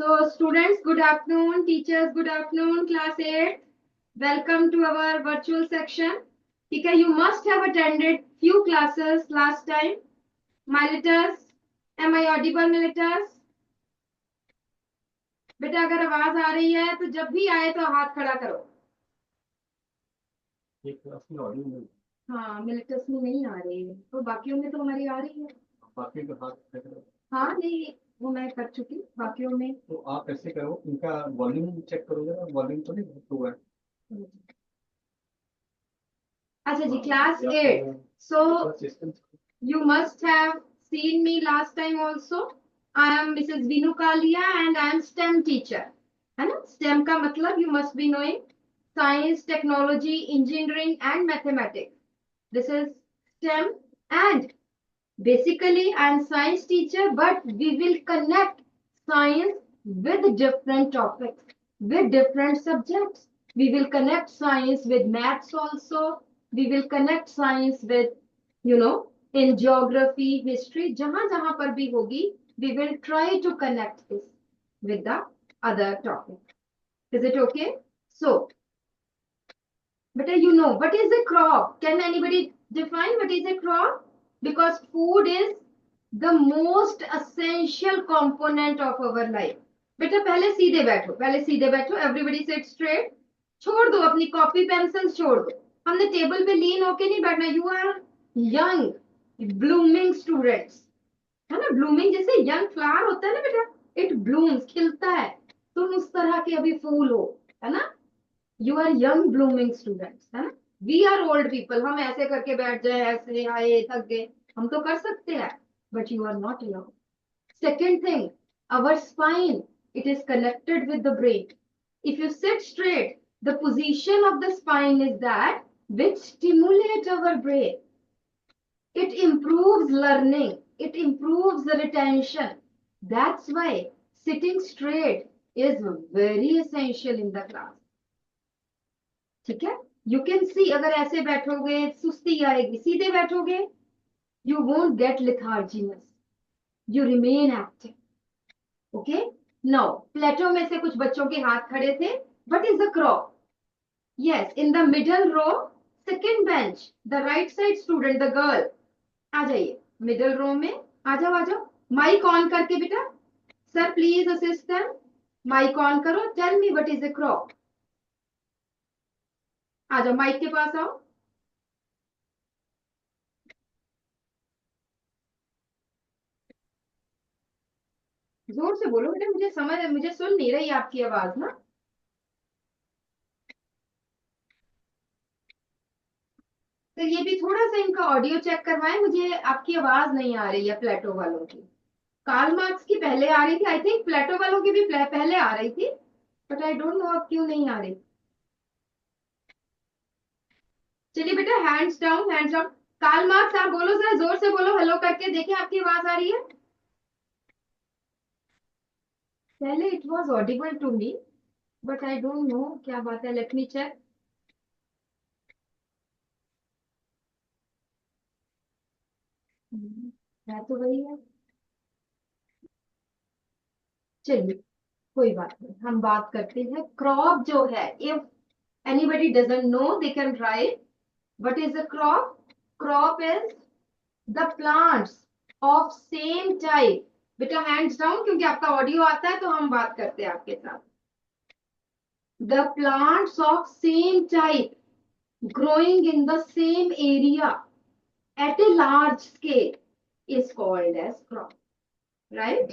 So, students, good afternoon. Teachers, good afternoon. Class 8, welcome to our virtual section. Okay, you must have attended few classes last time. Militars, am I audible, Militars? बेटा अगर आवाज आ रही है तो जब भी आए तो हाथ खड़ा करो. हाँ, मिलिटर्स में नहीं आ रही है तो बाकियों में तो हमारी आ रही है. बाकी का हाथ. हाँ नहीं, वो मैं कर चुकी. बाकियों में तो आप ऐसे करो, इनका वॉल्यूम चेक करोगे ना, वॉल्यूम तो नहीं हुआ है. अच्छा जी, class 8. So you must have seen me last time also. I am Mrs. Vinu Kalia and I am STEM teacher. है ना? STEM का मतलब you must be knowing science, technology, engineering and mathematics. This is STEM, and basically I am science teacher, but we will connect science with different topics, with different subjects. We will connect science with maths also. We will connect science with, in geography, history, जहां जहां पर भी होगी, we will try to connect this with the other topic. Is it okay? So, but what is a crop? Can anybody define what is a crop? Because food is the most essential component of our life. बेटा पहले सीधे बैठो, everybody seat straight. छोड़ दो अपनी copy pencil, छोड़ दो. हमने टेबल पे लीन होके नहीं बैठना. You are young blooming students, है ना? ब्लूमिंग जैसे यंग फ्लावर होता है ना बेटा, इट ब्लूम्स, खिलता है. तुम उस तरह के अभी फूल हो, है ना? You are young blooming students, है ना? We are old people. हम ऐसे करके बैठ जाए, ऐसे आए थक गए, हम तो कर सकते हैं, but you are not allowed. Second thing, our spine, it is connected with the brain. If you sit straight, the position of the spine is that which stimulates our brain. It improves learning. It improves the retention. That's why sitting straight is very essential in the class. ठीक है? You can see, अगर ऐसे बैठोगे सुस्ती आएगी. सीधे बैठोगे, you won't get letharginess. You remain active. Okay? Now, Plato में से कुछ बच्चों के हाथ खड़े थे. What is the crop? Yes, in the middle row, second bench, the right side student, the girl. आ जाइए मिडिल रो में. आ जाओ आ जाओ. माइक ऑन करके बेटा. Sir please assistant, mike on करो. Tell me what is a crop. आ जाओ, माइक के पास आओ. जोर से बोलो बेटा, मुझे सुन नहीं रही आपकी आवाज ना. तो ये भी थोड़ा सा इनका ऑडियो चेक करवाएं. मुझे आपकी आवाज नहीं आ रही है प्लेटो वालों की. कार्ल मार्क्स की पहले आ रही थी, आई थिंक प्लेटो वालों की भी पहले आ रही थी, बट आई डोंट नो अब क्यों नहीं आ रही. चलिए बेटा, hands down, hands down. Karl Marx, आप बोलो, जरा जोर से बोलो, हेलो करके देखें आपकी आवाज आ रही है. पहले it was audible to me, but I don't know क्या बात है. Let me check. है तो वही है. चलिए कोई बात नहीं, हम बात करते हैं. क्रॉप जो है, if anybody doesn't know, they can write what is a crop. Crop is the plants of same type. बेटा हैंड्स डाउन, क्योंकि आपका ऑडियो आता है तो हम बात करते हैं आपके साथ. The plants of same type growing in the same area at a large scale is called as crop, right?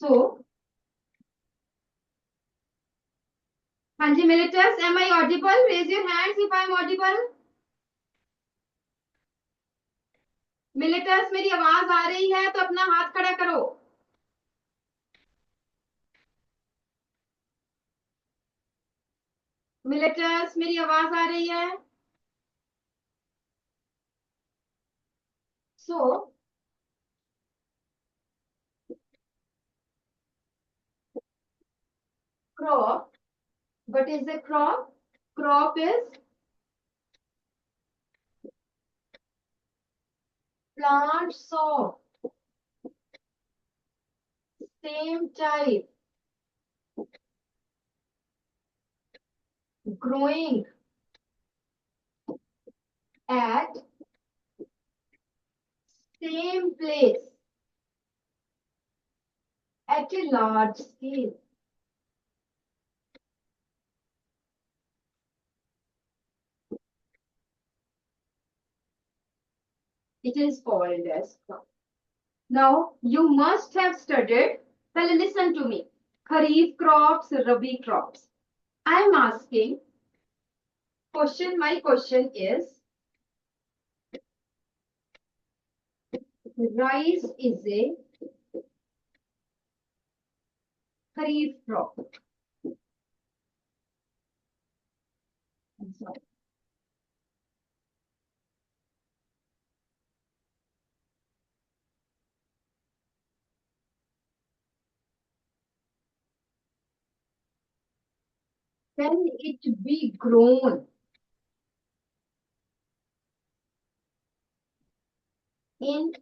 So, हाँ जी militants, am I audible? Raise your hands if I am audible. militants, मेरी आवाज आ रही है तो अपना हाथ खड़ा करो. militants, मेरी आवाज आ रही है. So, crop. What is a crop? Crop is plants of same type growing at same place at a large scale. It is called as crop. Now, you must have studied. Well, listen to me. Kharif crops, Rabi crops. I am asking question. My question is, rice is a Kharif crop. I'm sorry. Can it be grown in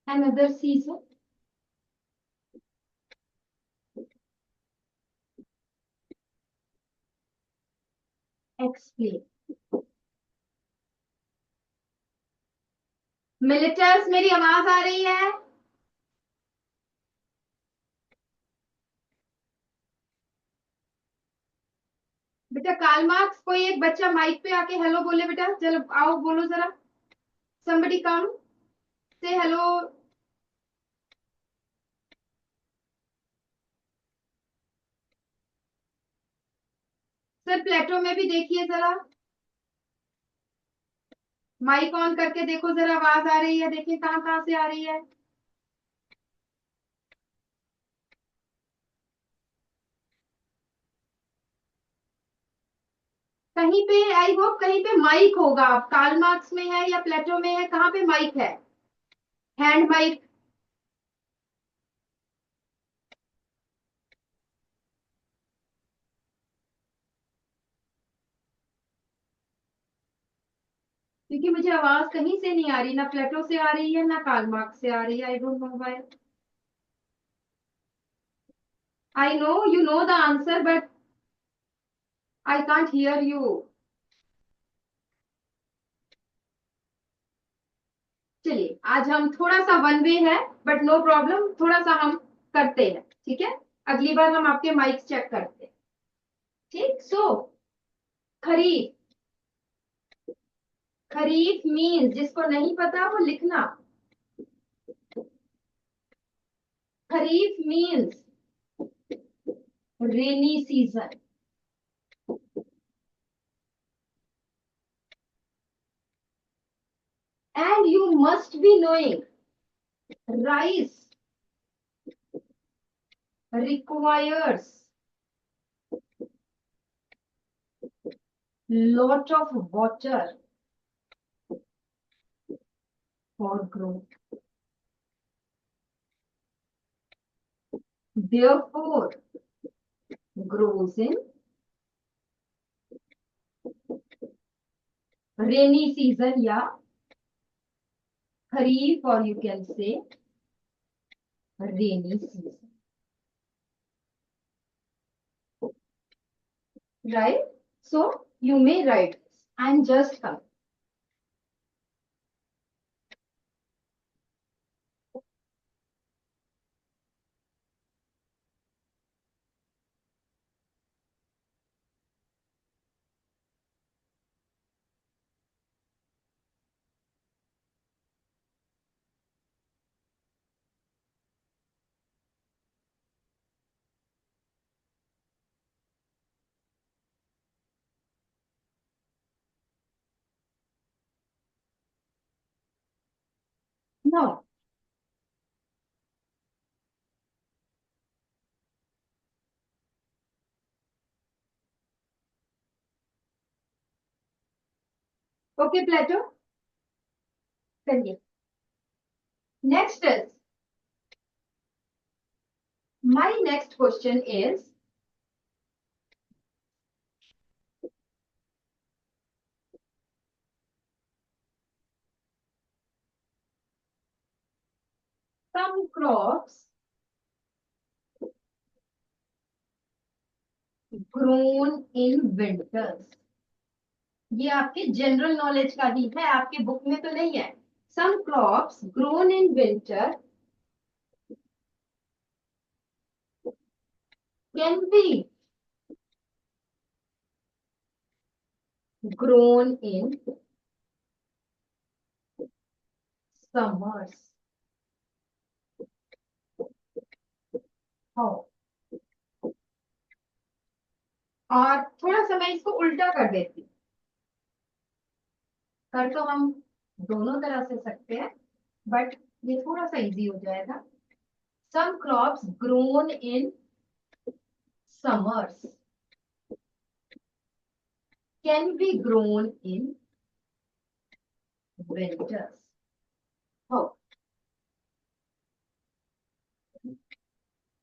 another season? Explain. मिलिटर्स मेरी आवाज आ रही है? बेटा Karl Marx, कोई एक बच्चा mic पे आके हेलो बोले बेटा, चलो आओ बोलो जरा. Somebody come, say hello. Sir प्लेटो में भी देखिए जरा, माइक ऑन करके देखो जरा, आवाज आ रही है? देखिए कहाँ कहाँ से आ रही है. कहीं पे आई होप कहीं पे माइक होगा. कार्ल मार्क्स में है या प्लेटो में है? कहाँ पे माइक है? Hand mic. क्योंकि मुझे आवाज कहीं से नहीं आ रही, ना प्लेटो से आ रही है ना कार्ल मार्क्स से आ रही है. आई don't know why. I know you know the answer but I can't hear you. चलिए आज हम थोड़ा सा वन वे है, बट नो प्रॉब्लम, थोड़ा सा हम करते हैं. ठीक है, अगली बार हम आपके माइक चेक करते हैं. ठीक. सो खरीफ. खरीफ मीन्स, जिसको नहीं पता वो लिखना. Kharif means rainy season. And you must be knowing rice requires lot of water for growth. Therefore, grows in rainy season, yeah, kharif, or you can say rainy season. Right? So you may write this. I'm just coming. Now, okay, Plato. Continue. Next is, my next question is, some crops grown in winters. ये आपके general knowledge का ही है, आपके book में तो नहीं है. Some crops grown in winter can be grown in summers. How? और थोड़ा सा मैं इसको उल्टा कर देती हूँ. कर तो हम दोनों तरह से सकते हैं, बट ये थोड़ा सा इजी हो जाएगा. Some crops grown in summers can be grown in winters. How?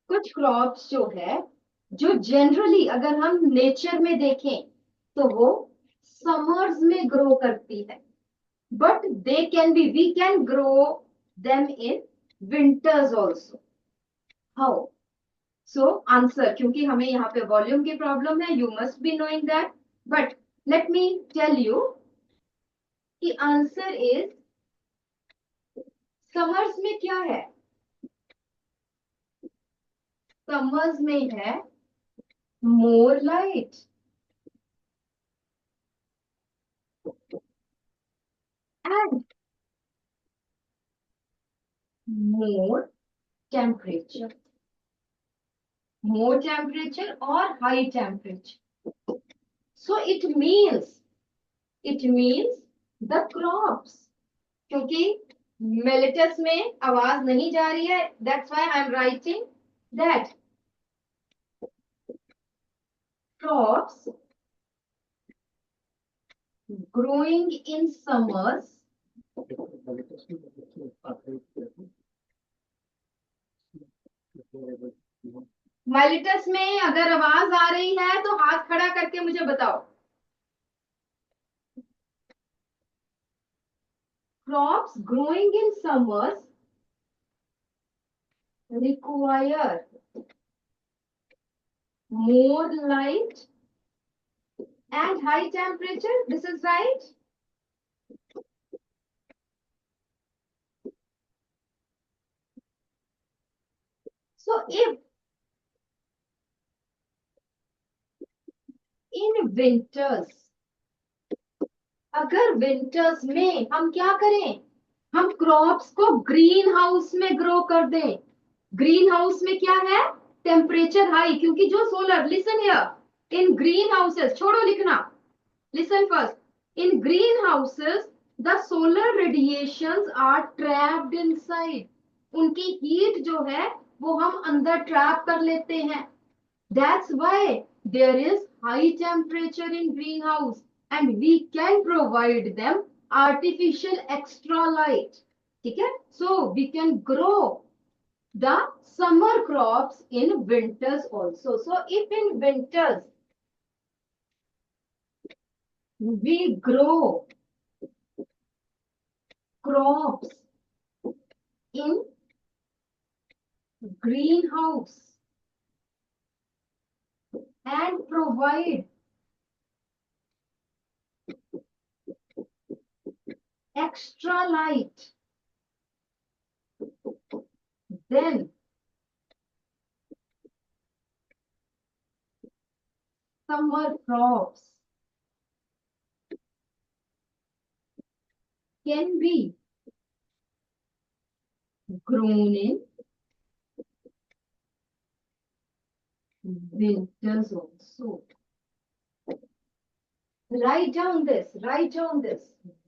कुछ क्रॉप्स जो है, जो जनरली अगर हम नेचर में देखें तो वो समर्स में ग्रो करती है, but they can be, we can grow them in winters also. How? So answer, क्योंकि हमें यहाँ पे वॉल्यूम की प्रॉब्लम है, you must be knowing that, but let me tell you कि आंसर इज, समर्स में क्या है? समर्स में है more light and more temperature, more temperature or high temperature. So it means the crops, क्योंकि mellitus में आवाज नहीं जा रही है, that's why I'm writing that crops growing in summers mellitus में अगर आवाज आ रही है तो हाथ खड़ा करके मुझे बताओ. Crops growing in summers require more light and high temperature. This is right. So if in winters, अगर विंटर्स में हम क्या करें, हम क्रॉप्स को ग्रीन हाउस में ग्रो कर दें. ग्रीन हाउस में क्या है? टेम्परेचर हाई, क्योंकि जो solar, listen here, in green houses, छोड़ो लिखना, listen first, in green houses the solar radiations are trapped inside. उनकी हीट जो है वो हम अंदर ट्रैप कर लेते हैं. That's why there is high temperature in greenhouse and we can provide them artificial extra light. ठीक है? So we can grow the summer crops in winters also. So if in winters we grow crops in greenhouse and provide extra light, then summer crops can be grown in winters also. Write down this,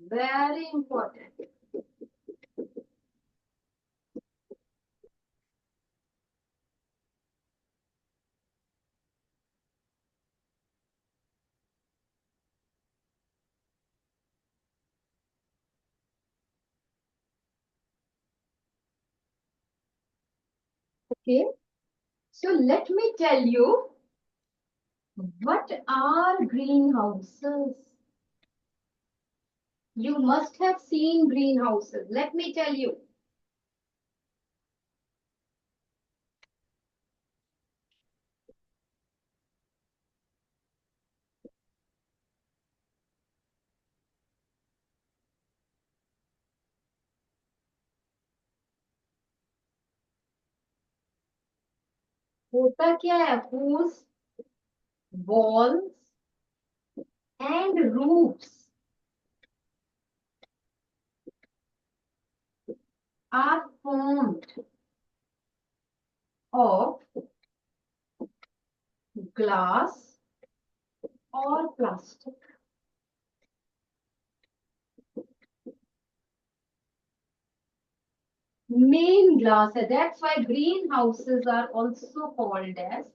very important. Okay, so let me tell you what are greenhouses. You must have seen greenhouses. Let me tell you. होता क्या है? whose walls and roofs are formed of glass or plastic. Main glass है. That's why greenhouses are also called as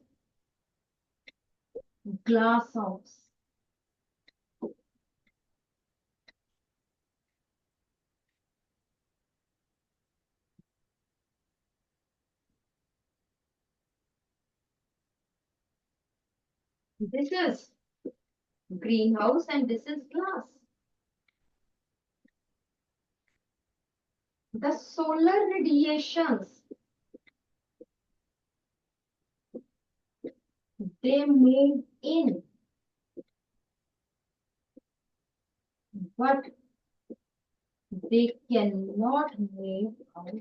glass house. This is greenhouse and this is glass. The solar radiations, they move in, but they cannot move out.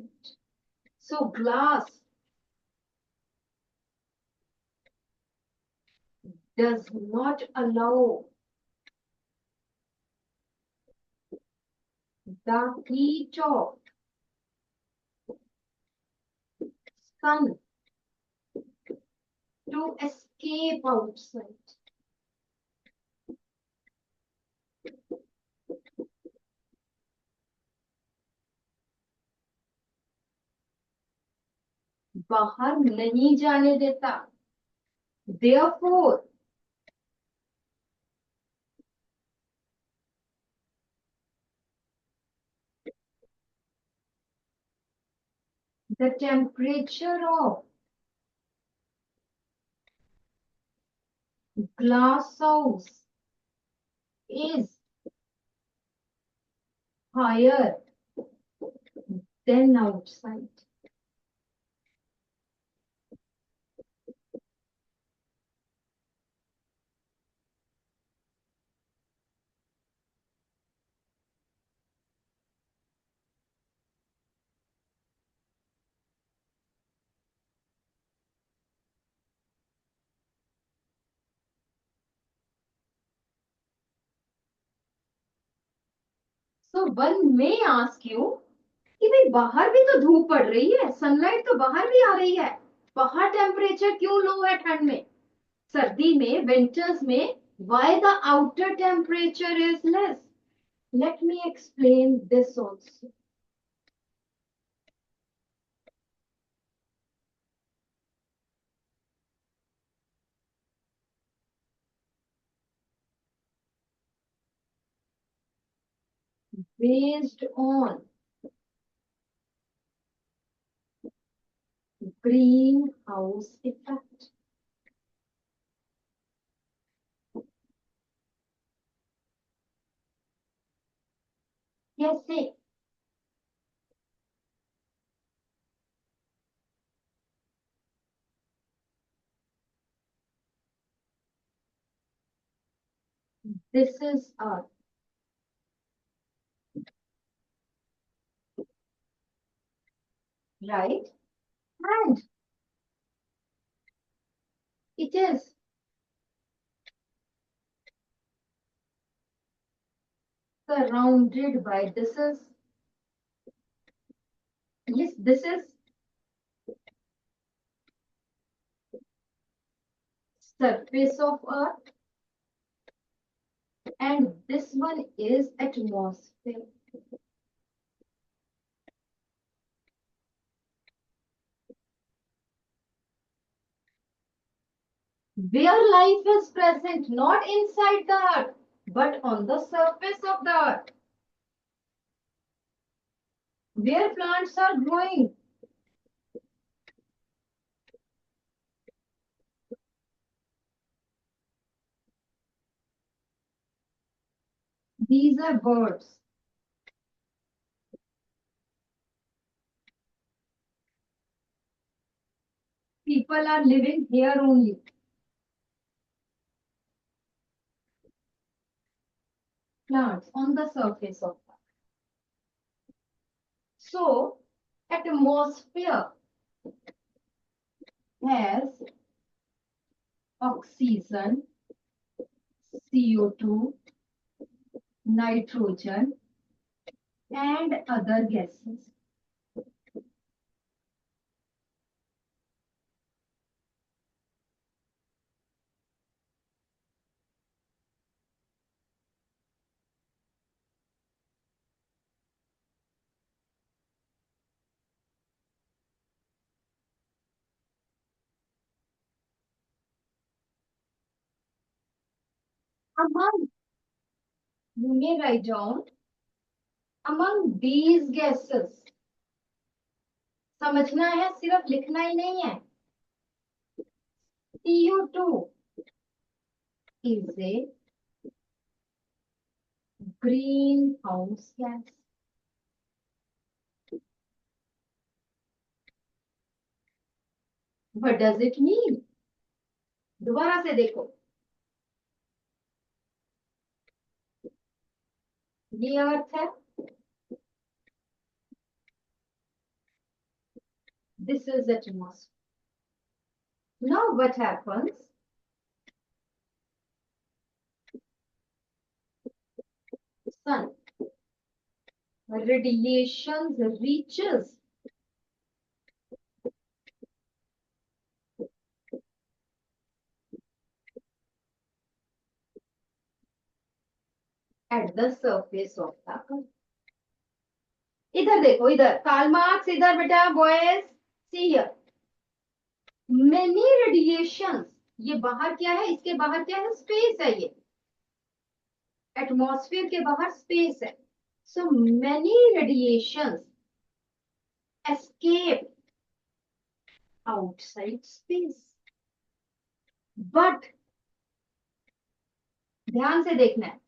So glass does not allow the heat of sun to escape outside. बाहर नहीं जाने देता. Therefore, the temperature of glass house is higher than outside. So one may ask you कि भाई बाहर भी तो धूप पड़ रही है, सनलाइट तो बाहर भी आ रही है, बाहर टेम्परेचर क्यों लो है ठंड में, सर्दी में, विंटर्स में, why the outer temperature is less? Let me explain this also. Based on greenhouse effect. कैसे? This is Earth. Right? And it is surrounded by, this is, yes, this is surface of Earth and this one is atmosphere. Where life is present, not inside the Earth, but on the surface of the Earth. Where plants are growing. These are birds. People are living here only. Plants on the surface of the Earth. So, atmosphere has oxygen, CO2, nitrogen, and other gases. Among, you may write down, among these gases, समझना है, सिर्फ लिखना ही नहीं है. CO2 is a greenhouse gas. What does it mean? दोबारा से देखो, ये अर्थ है, this is atmosphere. Now what happens? Sun radiations reaches at the surface of the earth. इधर देखो, इधर कार्ल मार्क्स, इधर बेटा boys, see here, many radiations, ये बाहर क्या है, इसके बाहर क्या है, स्पेस है, ये एटमॉस्फेयर के बाहर स्पेस है. So many radiations escape outside space, but ध्यान से देखना है,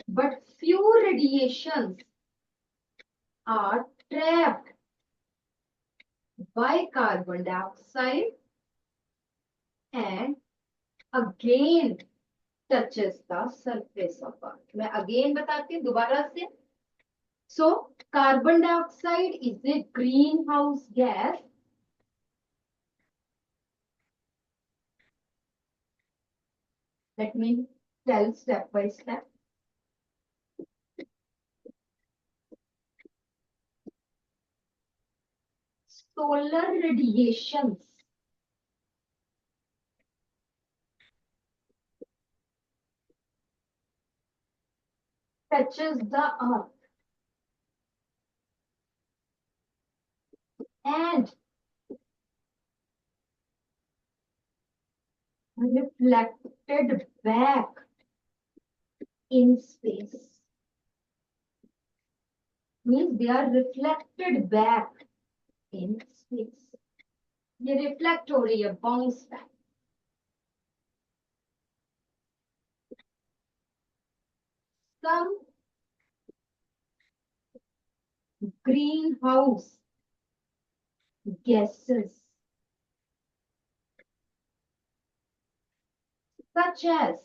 but few radiations are trapped by carbon dioxide and again touches the surface of earth. मैं again बताती हूँ दोबारा से. So carbon dioxide is a greenhouse gas. Let me tell step by step. Solar radiations touches the earth and reflected back in space. Means they are reflected back in space. ये reflect हो रही है, bounce back. Some greenhouse gases such as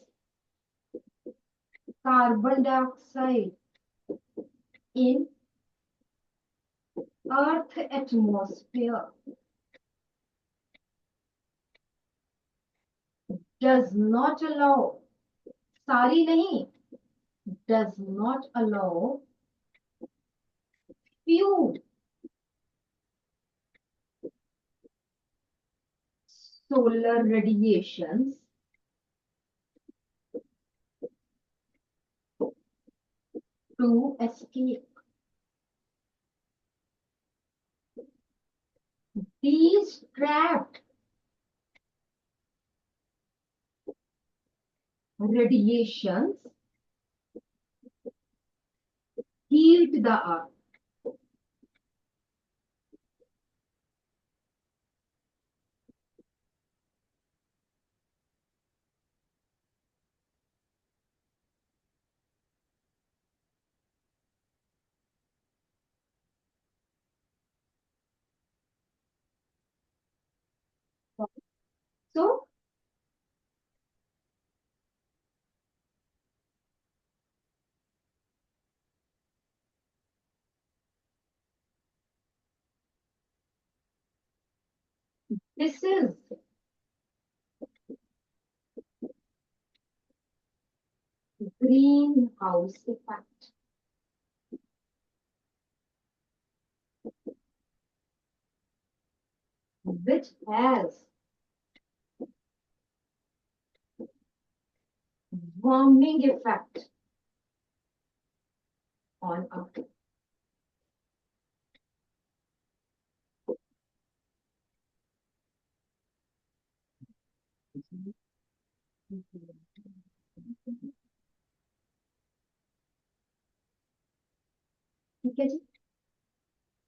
carbon dioxide in earth atmosphere does not allow, सारी नहीं, does not allow few solar radiations to escape. These trapped radiations heat the earth. So this is greenhouse effect. Which has warming effect on Earth. ठीक है जी.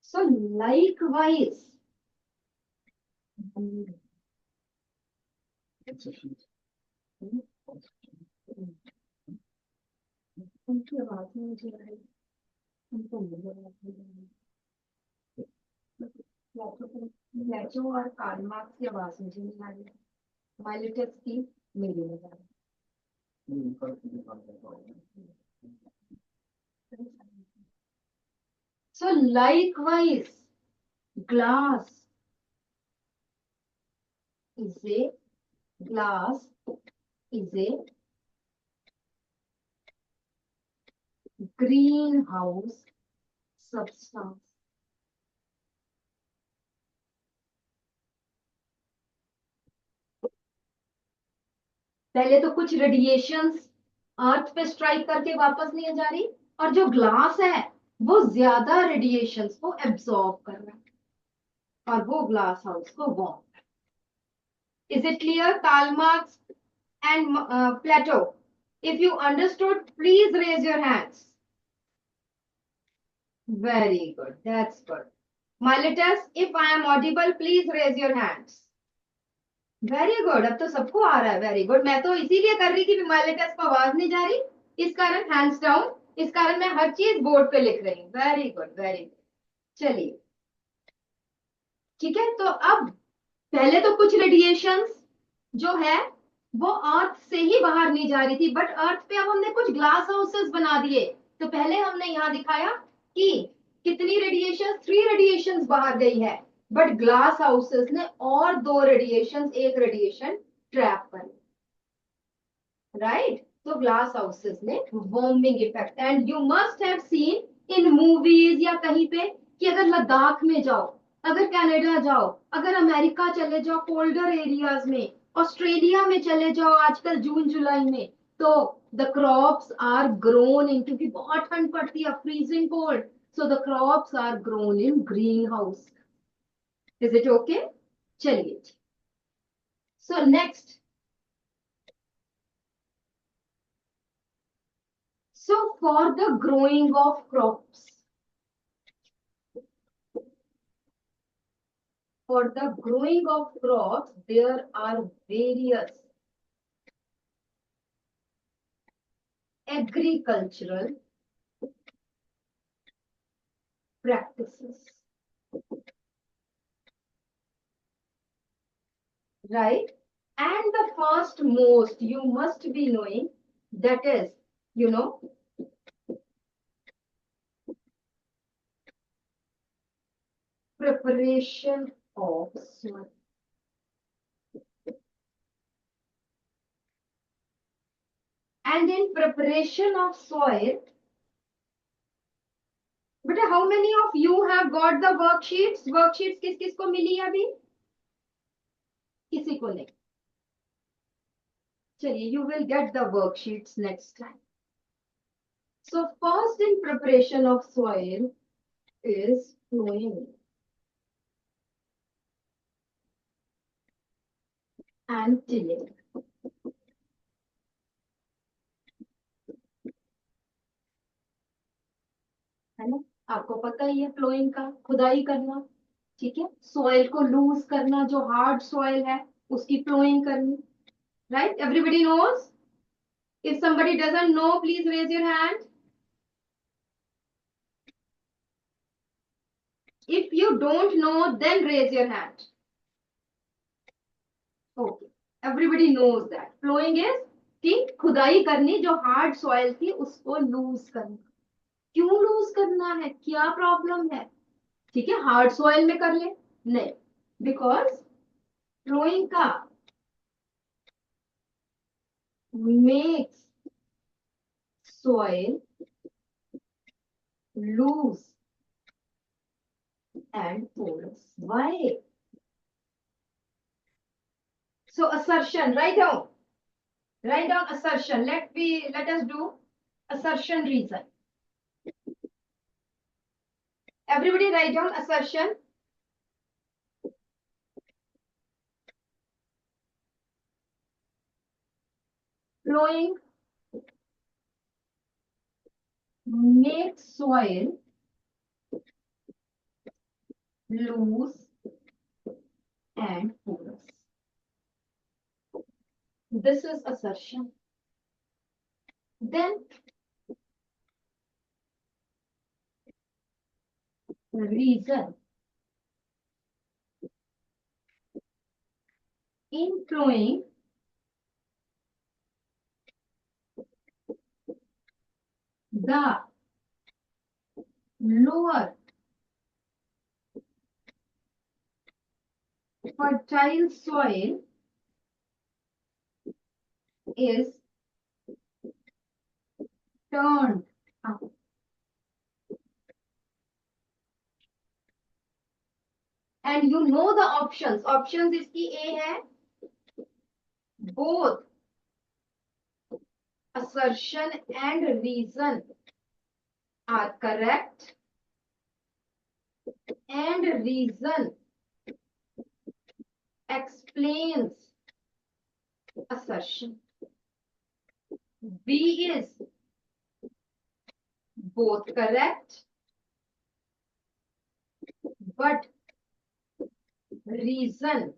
So likewise, उनकी आवाज में मुझे उनको लैचो और कार्ल मार्क्स की आवाज मुझे नहीं आ रही. माइलेटस की मेरी नहीं आ रही. So likewise, glass is a greenhouse substance. पहले तो कुछ रेडिएशंस अर्थ पे स्ट्राइक करके वापस नहीं जा रही, और जो ग्लास है वो ज्यादा रेडिएशंस को एब्सॉर्ब कर रहा है और वो ग्लास हाउस को warm. Is it clear? Karl Marx and Plato, if you understood, please raise your hands. Very good, that's good. Miletus, if I am audible, please raise your hands. Very good, अब तो सबको आ रहा है. Very good. मैं तो इसीलिए कर रही थी कि माइलेटस को आवाज नहीं जा रही, इस कारण हैंड्स डाउन, इस कारण मैं हर चीज बोर्ड पे लिख रही हूँ. Very good, very good. चलिए ठीक है. तो अब पहले तो कुछ रेडिएशंस जो है वो अर्थ से ही बाहर नहीं जा रही थी, बट अर्थ पे अब हमने कुछ ग्लास हाउसेस बना दिए. तो पहले हमने यहाँ दिखाया कि कितनी रेडिएशन, 3 रेडिएशंस बाहर गई है, बट ग्लास हाउसेस ने और 2 रेडिएशन, एक रेडिएशन ट्रैप कर, राइट. तो ग्लास हाउसेस ने warming effect. And you must have seen in movies या कहीं पे कि अगर लद्दाख में जाओ, अगर कनाडा जाओ, अगर अमेरिका चले जाओ कोल्डर एरियाज में, ऑस्ट्रेलिया में चले जाओ आजकल जून जुलाई में, तो the crops are grown in, क्योंकि बहुत ठंड पड़ती है, freezing cold, so the crops are grown in greenhouse. Is it okay? चलिए. So next, so for the growing of crops, there are various agricultural practices, right? And the first most you must be knowing, that is, you know, preparation of soil. And in preparation of soil, but how many of you have got the worksheets? Worksheets किस किस को मिली अभी? किसी को नहीं. चलिए, you will get the worksheets next time. So first in preparation of soil is plowing and tilling. है ना? आपको पता ही है प्लोइंग का, खुदाई करना, ठीक है, सॉइल को लूज करना, जो हार्ड सॉइल है उसकी प्लोइंग करनी, right? Everybody knows? If somebody doesn't know, please raise your hand. If you don't know, then raise your hand. Okay, everybody knows that plowing is कि खुदाई करनी, जो हार्ड सॉइल थी उसको लूज करना. क्यों लूज करना है? क्या प्रॉब्लम है? ठीक है, हार्ड सॉइल में कर ले, नहीं, बिकॉज प्लोइंग का makes soil loose and porous. Why? So assertion, write down. Write down assertion. Let us do assertion reason. Everybody write down assertion. Flowing makes soil loose and porous. This is assertion. Then reason. In flowing, the lower fertile soil is turned up. And you know the options. Options इसकी A है. Both assertion and reason are correct. And reason explains assertion. B is both correct, but reason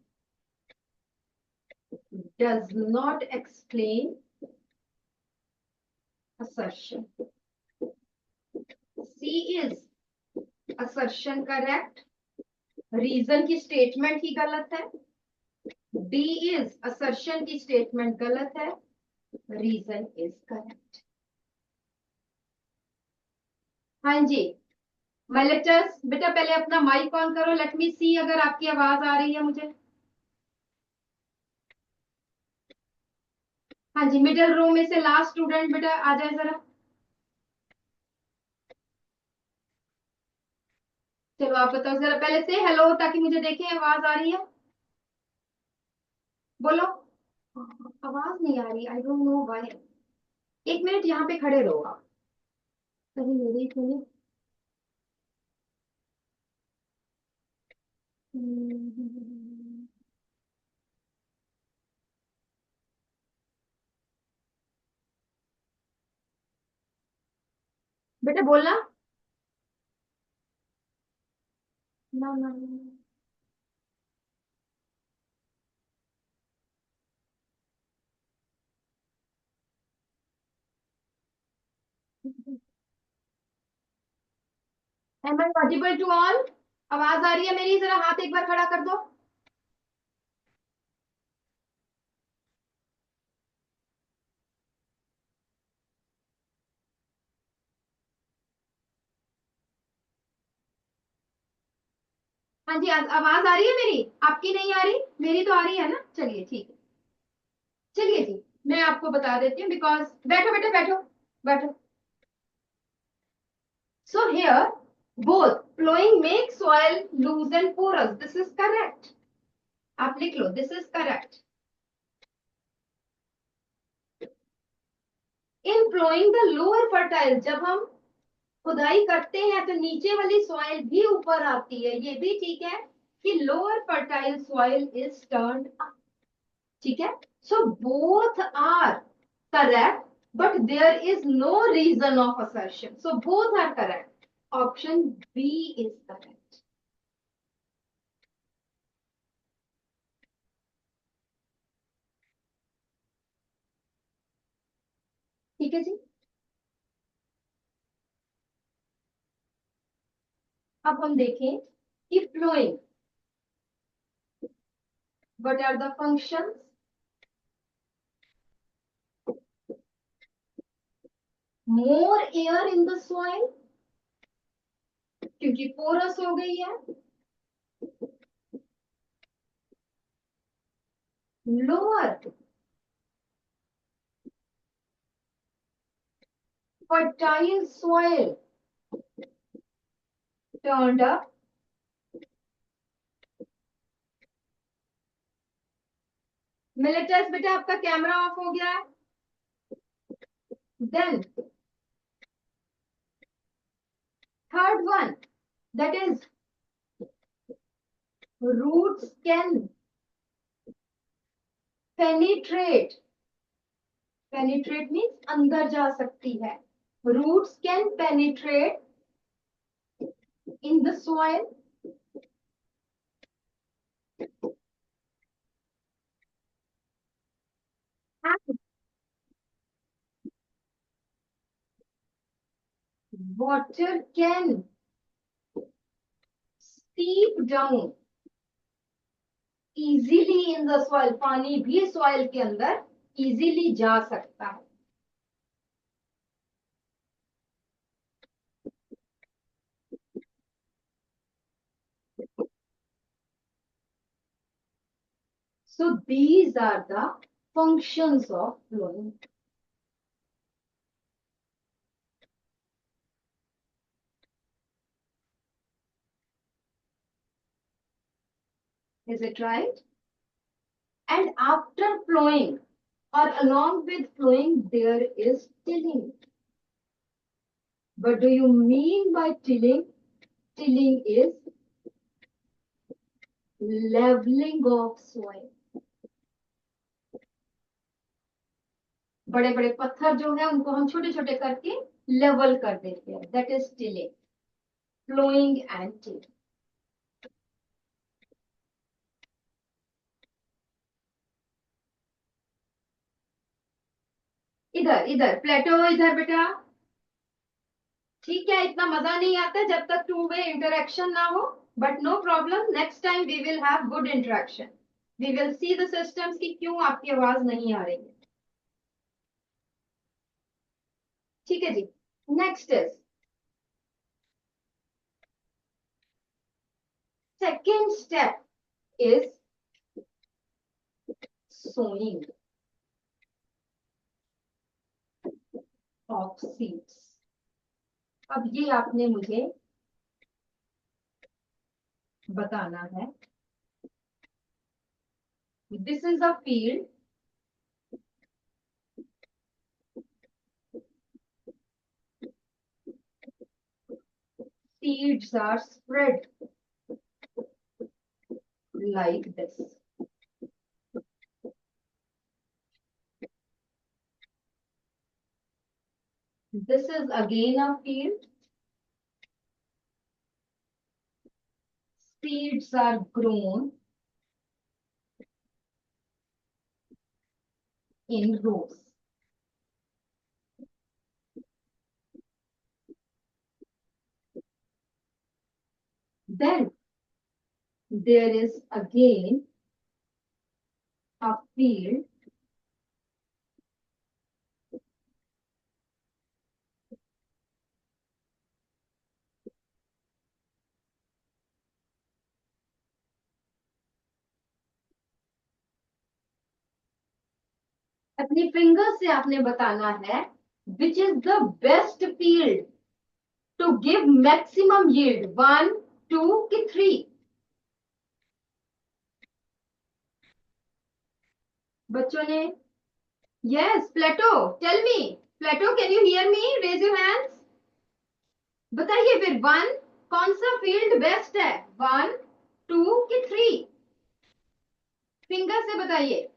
does not explain assertion. C is assertion correct, reason की statement ही गलत है. D is assertion की statement गलत है, reason is correct. हाँ जी, माइलेटर्स बेटा पहले अपना माइक ऑन करो. लेट मी सी अगर आपकी आवाज आ रही है मुझे. हाँ जी, मिडिल रो में से लास्ट स्टूडेंट बेटा आ जाए जरा. चलो आप बताओ जरा पहले से हेलो ताकि मुझे देखें आवाज आ रही है. बोलो. आवाज नहीं आ रही. आई डोंट नो व्हाई. एक मिनट यहाँ पे खड़े रहो आप. कहीं मेरी सुनी. बेटा बोलना. ना ना am I audible to all. आवाज आ रही है मेरी. जरा हाथ एक बार खड़ा कर दो. हाँ जी, आवाज आ रही है मेरी. आपकी नहीं आ रही. मेरी तो आ रही है ना. चलिए ठीक है. चलिए जी, मैं आपको बता देती हूँ. बिकॉज बैठो बेटा बैठो बैठो. So here both flowing makes soil loose and porous. This is correct. आप लिख लो. This is correct. In flowing the lower fertile, जब हम खुदाई करते हैं तो नीचे वाली सॉइल भी ऊपर आती है. ये भी ठीक है कि lower fertile soil is turned up. ठीक है. So both are correct but there is no reason of assertion. So both are correct. Option B is correct. ठीक है जी. अब हम देखें कि ploughing what are the functions. More air in the soil क्योंकि पोरस हो गई है. Lower fertile soil turned up. मिलिटस बेटा आपका कैमरा ऑफ हो गया है. Then third one, that is roots can penetrate. Penetrate means अंदर जा सकती है. Roots can penetrate in the soil and water can seep down easily in the soil. पानी भी soil के अंदर easily जा सकता है. So these are the functions of flowing. Is it right? And after flowing or along with flowing, there is tilling. What do you mean by tilling? Tilling is leveling of soil. बड़े बड़े पत्थर जो है उनको हम छोटे छोटे करके लेवल कर देते हैं. That is tilling. Flowing and tilling. इधर इधर प्लेटो इधर बेटा. ठीक है, इतना मजा नहीं आता जब तक टू वे इंटरेक्शन ना हो. But no problem, next time we will have good interaction. We will see the systems की क्यों आपकी आवाज नहीं आ रही है. ठीक है जी. Next is second step is sowing of seeds. अब ये आपने मुझे बताना है. This is a field. Seeds are spread like this. This is again a field. Seeds are grown in rows. Then there is again a field अपनी finger से आपने बताना है which is the best field to give maximum yield. 1, 2 की 3. बच्चों ने yes, Plato, tell me. Plato, can you hear me? Raise your hands. बताइए फिर 1 कौन सा फील्ड बेस्ट है. 1, 2 की 3. फिंगर से बताइए.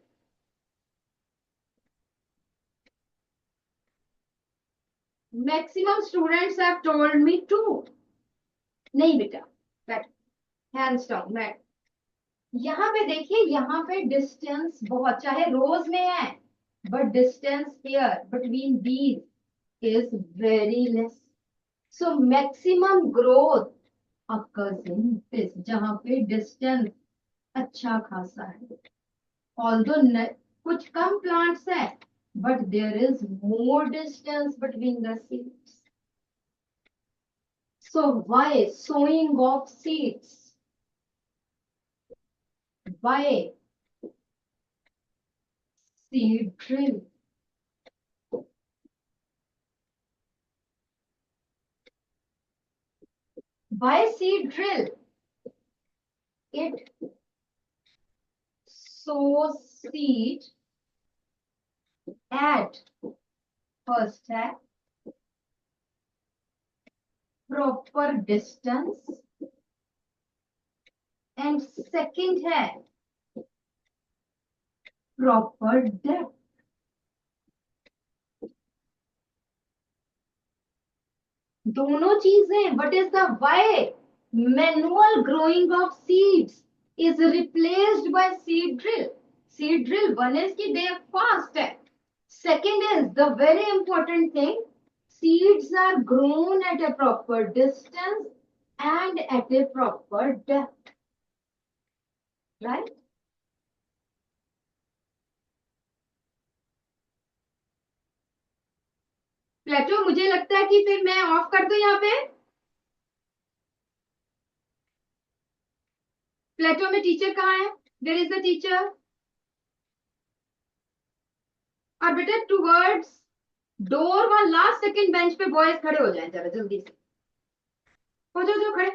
Maximum students have told me 2. नहीं बेटा, बैठ, हैंड्स डाउन. मैं यहाँ पे देखिए, यहाँ पे डिस्टेंस बहुत, चाहे रोज में है, but distance here between these is very less. So maximum growth occurs in this, जहां पे डिस्टेंस अच्छा खासा है. ऑल्दो कुछ कम प्लांट्स है, but there is more distance between the seeds. So why sowing of seeds? Why seed drill? By seed drill, it sows seed at first है proper distance and second है proper depth. दोनों चीजें. What is the why manual growing of seeds is replaced by seed drill? Seed drill, one is कि they are fast है. Second is the very important thing, seeds are grown at a proper distance and at a proper depth. Right? प्लेटो, मुझे लगता है कि फिर मैं of कर दूं यहाँ पे. प्लेटो में टीचर कहाँ है? Where is the teacher? और बेटा टूवर्ड्स डोर व लास्ट सेकंड बेंच पे बॉयज खड़े हो जाएं जरा जल्दी से. हो जाओ जो खड़े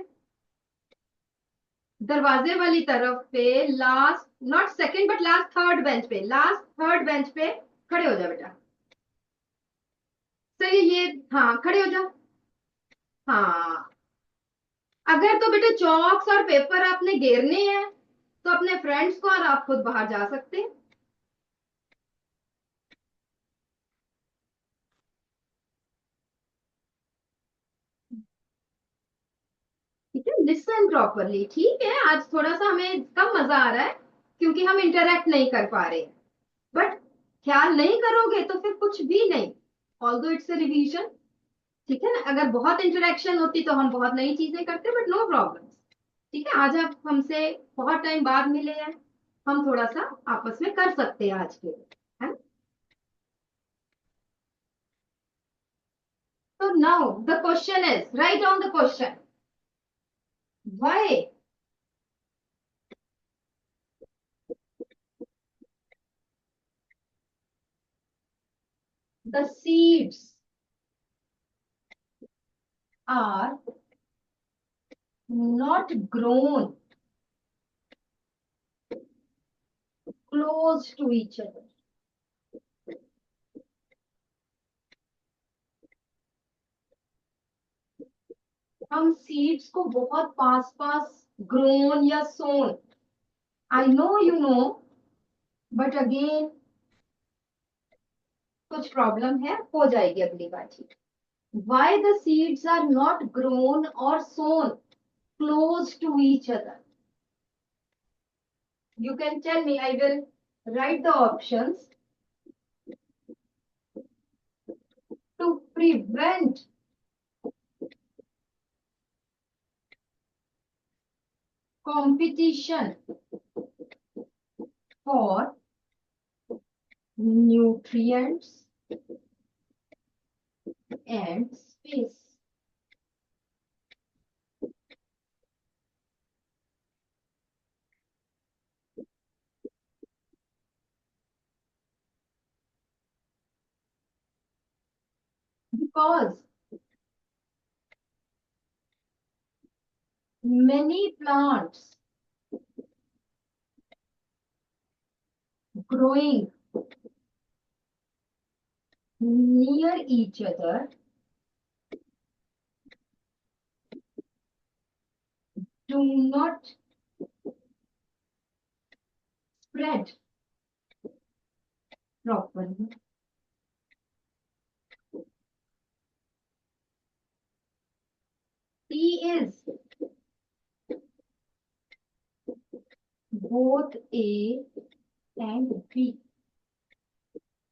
दरवाजे वाली तरफ पे last, not second but last third bench पे, लास्ट थर्ड बेंच पे खड़े हो जाओ बेटा. सही है ये. हाँ खड़े हो जाओ. हाँ अगर तो बेटा चॉक्स और पेपर आपने घेरने हैं तो अपने फ्रेंड्स को और आप खुद बाहर जा सकते हैं. ठीक है, लिसन प्रॉपरली. ठीक है, आज थोड़ा सा हमें कम मजा आ रहा है क्योंकि हम इंटरेक्ट नहीं कर पा रहे हैं. बट ख्याल नहीं करोगे तो फिर कुछ भी नहीं. Although it's a revision. ठीक है ना, अगर बहुत इंटरेक्शन होती तो हम बहुत नई चीजें करते, बट नो प्रॉब्लम. ठीक है, आज आप हमसे बहुत टाइम बाद मिले हैं, हम थोड़ा सा आपस में कर सकते हैं आज के लिए, है ना. तो now the question is, write down the question. Why the seeds are not grown close to each other. हम सीड्स को बहुत पास पास ग्रोन या sown, I know you know, but again कुछ प्रॉब्लम है, हो जाएगी अगली बार. ठीक. Why the seeds are not grown or sown close to each other? You can tell me. I will write the options. To prevent competition for nutrients and space. Because many plants growing near each other do not spread properly. T is both A and B.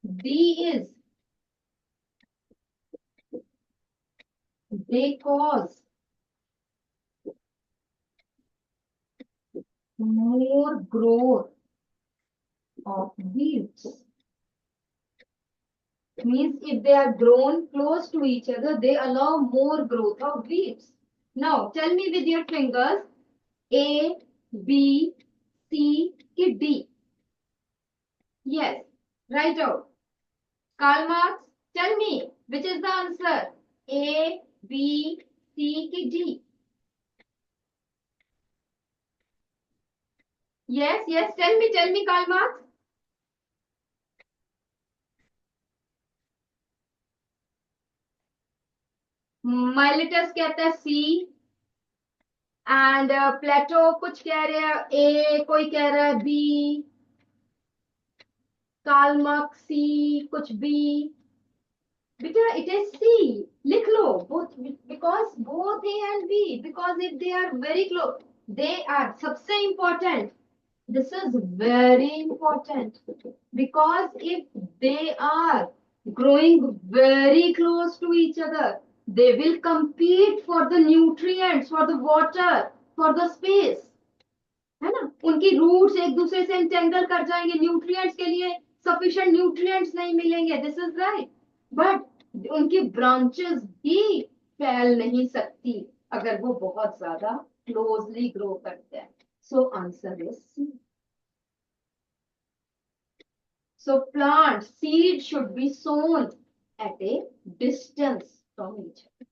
D is they cause more growth of weeds. Means if they are grown close to each other, they allow more growth of weeds. Now tell me with your fingers, A, B, C, D. Yes, write out. Karl Marx, tell me which is the answer. A, B, C, D. Yes, yes. Tell me, Karl Marx. माइलेटस कहता है सी and प्लेटो कुछ कह रहे हैं ए, कोई कह रहा है बी, कार्ल मार्क्स सी कुछ बी। बेटा इट इज सी, लिख लो both, because both A and B, because if they are very close, they are सबसे important, this is very important, because if they are growing very close to each other, they will compete for the nutrients, for the water, for the space, है ना। उनकी roots एक दूसरे से entangle कर जाएंगे, nutrients के लिए सफिशिएंट न्यूट्रिएंट्स नहीं मिलेंगे, दिस इज राइट। बट उनकी ब्रांचेस भी फैल नहीं सकती अगर वो बहुत ज्यादा क्लोजली ग्रो करते हैं। So answer is C. So plant seed should be sown at a distance from each other.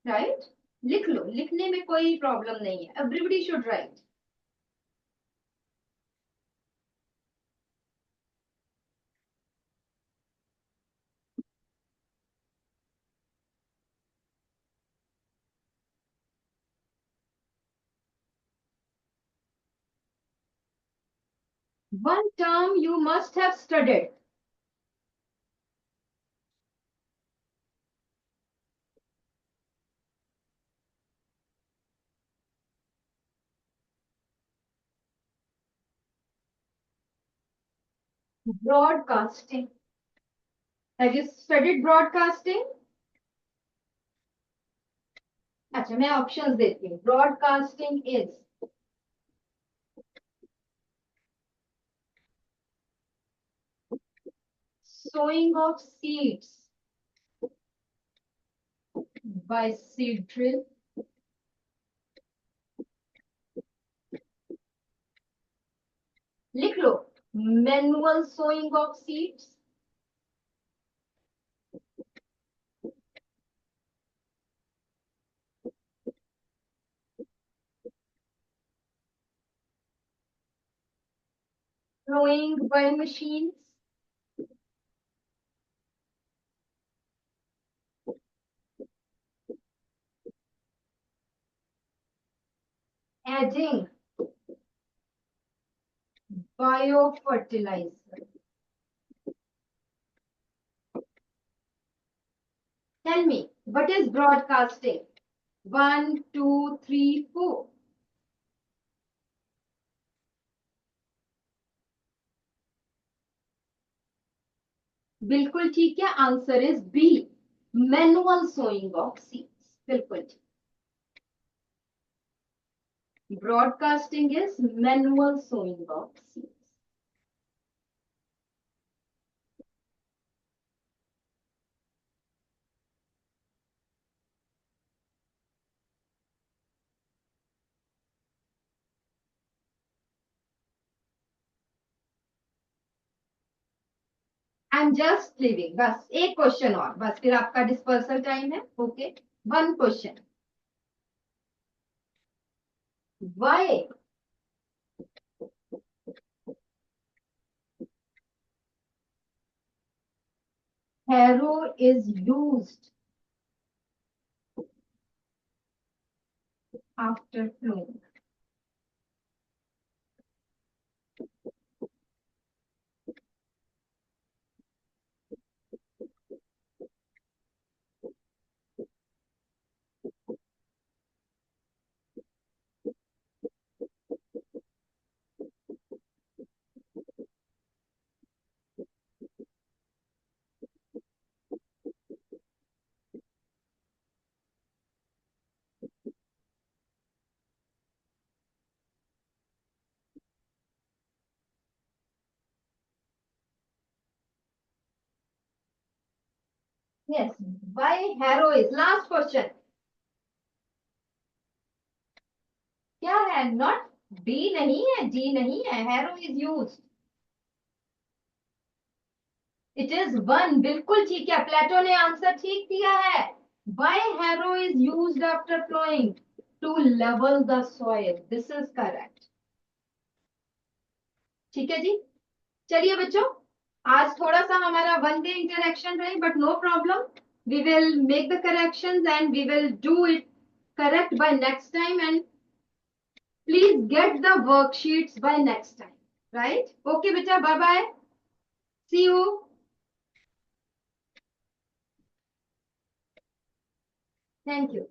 Right? लिख लो, लिखने में कोई प्रॉब्लम नहीं है, everybody should write. One term you must have studied. Broadcasting. Have you studied broadcasting? अच्छा मैं options देती हूँ। Broadcasting is sowing of seeds by seed drill, लिख लो, manual sowing of seeds, sowing by machines, adding biofertilizer. Tell me, what is broadcasting? 1, 2, 3, 4. बिल्कुल ठीक है, answer is B, manual sowing of seeds. बिल्कुल ठीक। Broadcasting is manual sowing of seeds. I am just leaving, बस एक question और, बस फिर आपका डिस्पर्सल टाइम है। Okay, one question. Why harrow is used after plowing? Yes, why harrow is last question. क्या है? नॉट डी नहीं है, जी नहीं है, harrow is use. It is one, बिल्कुल ठीक है, प्लेटो ने आंसर ठीक दिया है। Why harrow is used after plowing? To level the soil. This is correct. ठीक है जी। चलिए बच्चों, आज थोड़ा सा हमारा वन डे इंटरेक्शन रहे, but no problem, we will make the corrections and we will do it correct by next time, and please get the worksheets by next time, right? Okay बेटा, bye bye, see you. Thank you.